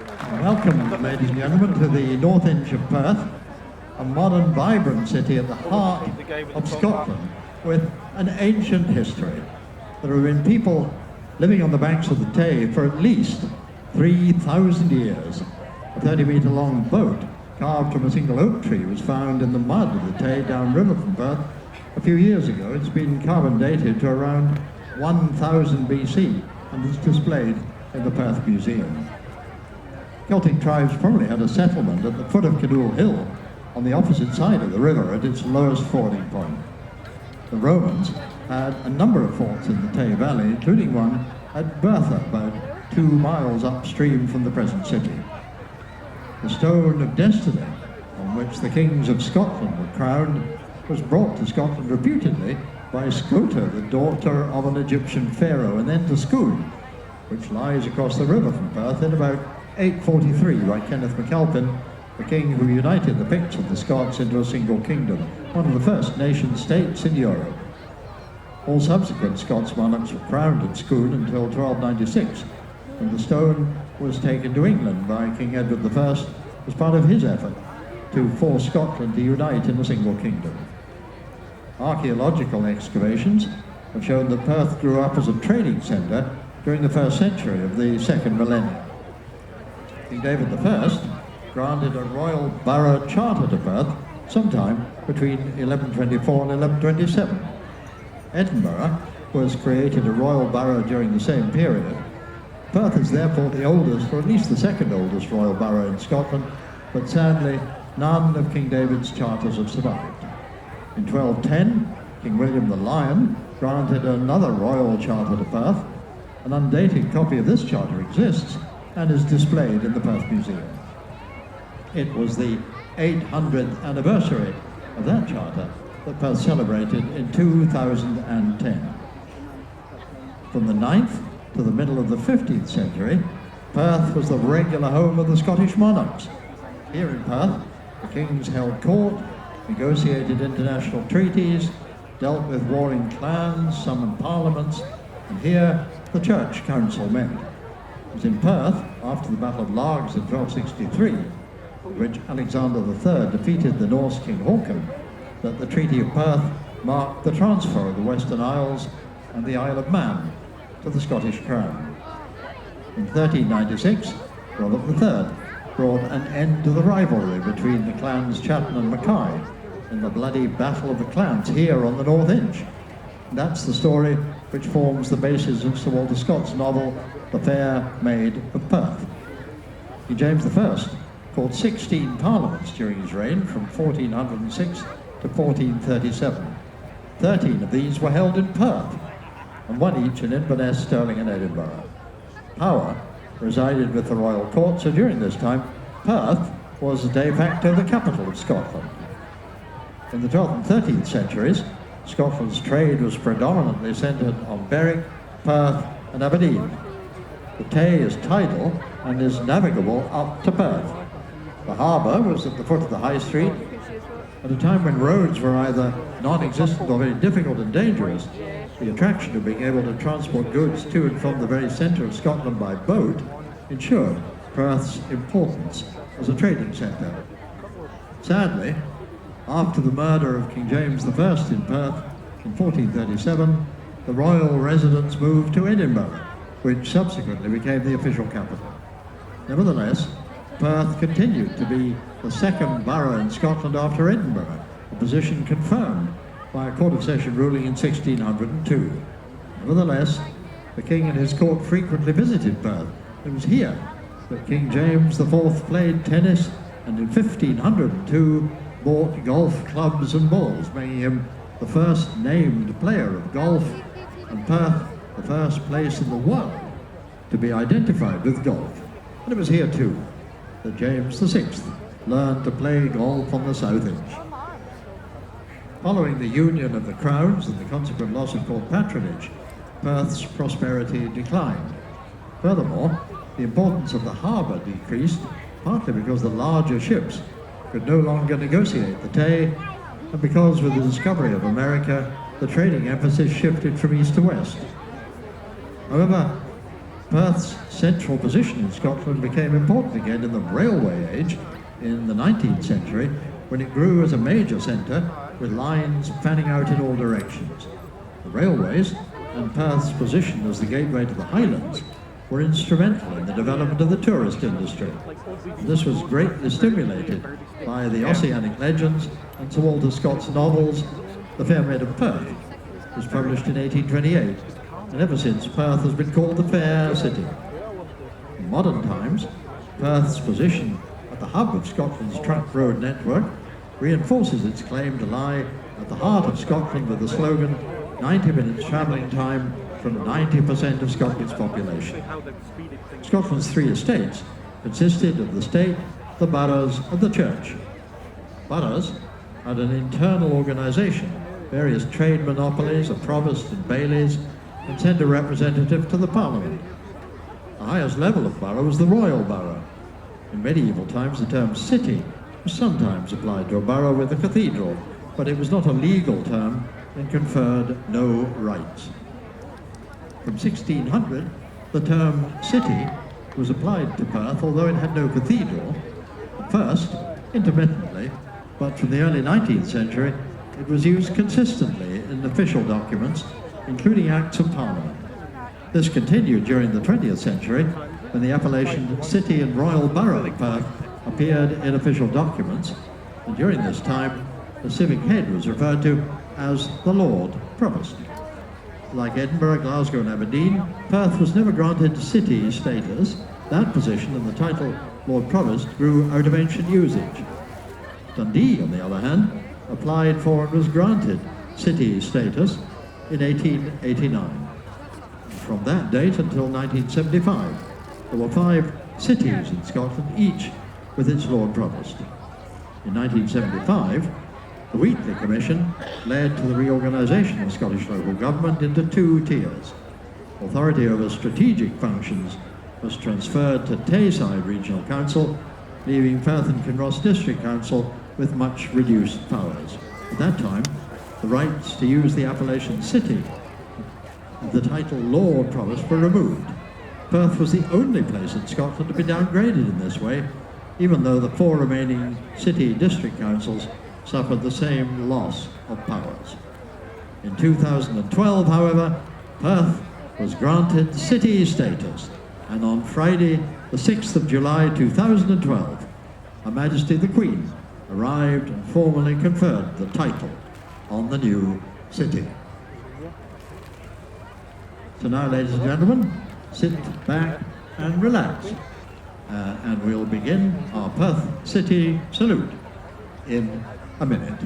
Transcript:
Welcome, ladies and gentlemen, to the North Inch of Perth, a modern, vibrant city at the heart of Scotland with an ancient history. There have been people living on the banks of the Tay for at least 3,000 years. A 30-metre-long boat carved from a single oak tree was found in the mud of the Tay downriver from Perth a few years ago. It's been carbon dated to around 1000 BC and is displayed in the Perth Museum. Celtic tribes probably had a settlement at the foot of Cadoul Hill on the opposite side of the river at its lowest fording point. The Romans had a number of forts in the Tay Valley, including one at Bertha, about 2 miles upstream from the present city. The Stone of Destiny, on which the kings of Scotland were crowned, was brought to Scotland reputedly by Scota, the daughter of an Egyptian pharaoh, and then to Scone, which lies across the river from Perth, in about 843 by Kenneth MacAlpin, the king who united the Picts and the Scots into a single kingdom, one of the first nation-states in Europe. All subsequent Scots monarchs were crowned at Scone until 1296, when the stone was taken to England by King Edward I as part of his effort to force Scotland to unite in a single kingdom. Archaeological excavations have shown that Perth grew up as a trading centre during the first century of the second millennium. King David I granted a royal borough charter to Perth sometime between 1124 and 1127. Edinburgh was created a royal borough during the same period. Perth is therefore the oldest, or at least the second oldest, royal borough in Scotland, but sadly none of King David's charters have survived. In 1210, King William the Lion granted another royal charter to Perth. An undated copy of this charter exists and is displayed in the Perth Museum. It was the 800th anniversary of that charter that Perth celebrated in 2010. From the 9th to the middle of the 15th century, Perth was the regular home of the Scottish monarchs. Here in Perth, the kings held court, negotiated international treaties, dealt with warring clans, summoned parliaments, and here the Church Council met. It was in Perth, after the Battle of Largs in 1263, in which Alexander III defeated the Norse King Haakon, that the Treaty of Perth marked the transfer of the Western Isles and the Isle of Man to the Scottish Crown. In 1396, Robert III brought an end to the rivalry between the clans Chatton and Mackay in the bloody Battle of the Clans here on the North Inch. And that's the story which forms the basis of Sir Walter Scott's novel, The Fair Maid of Perth. King James I called 16 parliaments during his reign from 1406 to 1437. 13 of these were held in Perth, and one each in Inverness, Stirling and Edinburgh. Power resided with the royal court, so during this time, Perth was de facto the capital of Scotland. In the 12th and 13th centuries, Scotland's trade was predominantly centred on Berwick, Perth and Aberdeen. The Tay is tidal and is navigable up to Perth. The harbour was at the foot of the High Street. At a time when roads were either non-existent or very difficult and dangerous, the attraction of being able to transport goods to and from the very centre of Scotland by boat ensured Perth's importance as a trading centre. Sadly, after the murder of King James I in Perth in 1437, the royal residence moved to Edinburgh, which subsequently became the official capital. Nevertheless, Perth continued to be the second borough in Scotland after Edinburgh, a position confirmed by a Court of Session ruling in 1602. Nevertheless, the King and his court frequently visited Perth. It was here that King James IV played tennis, and in 1502 bought golf clubs and balls, making him the first named player of golf, and Perth the first place in the world to be identified with golf. And it was here too that James VI learned to play golf on the South Inch. Following the union of the crowns and the consequent loss of court patronage, Perth's prosperity declined. Furthermore, the importance of the harbour decreased, partly because the larger ships could no longer negotiate the Tay, and because with the discovery of America, the trading emphasis shifted from east to west. However, Perth's central position in Scotland became important again in the railway age in the 19th century, when it grew as a major centre with lines fanning out in all directions. The railways and Perth's position as the gateway to the Highlands were instrumental in the development of the tourist industry. This was greatly stimulated by the Ossianic legends and Sir Walter Scott's novels. The Fair Maid of Perth was published in 1828, and ever since Perth has been called the Fair City. In modern times, Perth's position at the hub of Scotland's truck road network reinforces its claim to lie at the heart of Scotland with the slogan 90 minutes travelling time from 90% of Scotland's population. Scotland's 3 estates consisted of the state, the boroughs and the church. Boroughs had an internal organisation, various trade monopolies, a provost and bailies, and sent a representative to the Parliament. The highest level of borough was the royal borough. In medieval times, the term city was sometimes applied to a borough with a cathedral, but it was not a legal term and conferred no rights. From 1600, the term city was applied to Perth, although it had no cathedral. At first, intermittently, but from the early 19th century, it was used consistently in official documents, including Acts of Parliament. This continued during the 20th century, when the appellation City and Royal Borough of Perth appeared in official documents, and during this time, the civic head was referred to as the Lord Provost. Like Edinburgh, Glasgow and Aberdeen, Perth was never granted city status. That position and the title Lord Provost grew out of ancient usage. Dundee, on the other hand, applied for and was granted city status in 1889. From that date until 1975, there were 5 cities in Scotland, each with its Lord Provost. In 1975, the Wheatley Commission led to the reorganisation of Scottish local government into 2 tiers. Authority over strategic functions was transferred to Tayside Regional Council, leaving Perth and Kinross District Council with much reduced powers. At that time, the rights to use the appellation city and the title Lord Provost were removed. Perth was the only place in Scotland to be downgraded in this way, even though the 4 remaining city district councils suffered the same loss of powers. In 2012, however, Perth was granted city status, and on Friday, the 6th of July 2012, Her Majesty the Queen arrived and formally conferred the title on the new city. So now, ladies and gentlemen, sit back and relax, and we'll begin our Perth City Salute in a minute.